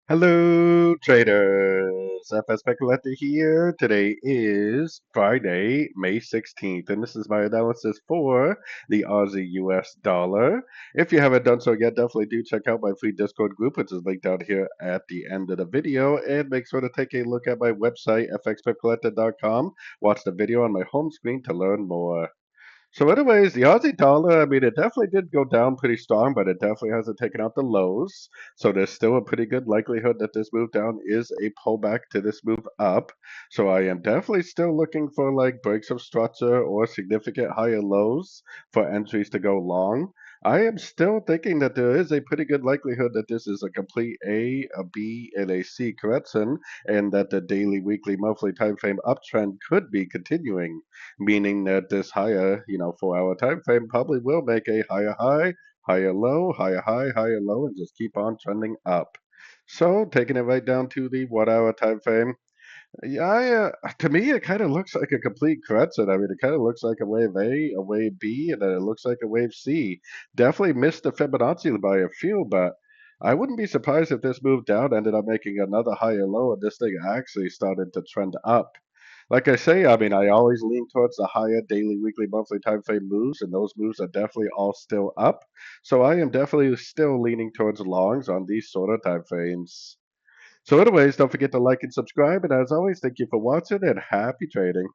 Hello, traders. FX Pip Collector here. Today is Friday, May 16th, and this is my analysis for the Aussie US dollar. If you haven't done so yet, definitely do check out my free Discord group, which is linked out here at the end of the video, and make sure to take a look at my website, fxpipcollector.com. Watch the video on my home screen to learn more. So, anyways, the Aussie dollar, I mean, it definitely did go down pretty strong, but it definitely hasn't taken out the lows. So, there's still a pretty good likelihood that this move down is a pullback to this move up. So, I am definitely still looking for like breaks of structure or significant higher lows for entries to go long. I am still thinking that there is a pretty good likelihood that this is a complete A, B, and a C correction, and that the daily, weekly, monthly time frame uptrend could be continuing, meaning that this higher, 4 hour time frame probably will make a higher high, higher low, higher high, higher low, and just keep on trending up. So taking it right down to the 1 hour time frame, to me it kind of looks like a complete correction. I mean, it kind of looks like a wave A, a wave B, and then it looks like a wave C. Definitely missed the Fibonacci by a few, but I wouldn't be surprised if this move down ended up making another higher low and this thing actually started to trend up. Like I say, I mean, I always lean towards the higher daily, weekly, monthly time frame moves, and those moves are definitely all still up. So I am definitely still leaning towards longs on these sort of time frames. So anyways, don't forget to like and subscribe, and as always, thank you for watching and happy trading.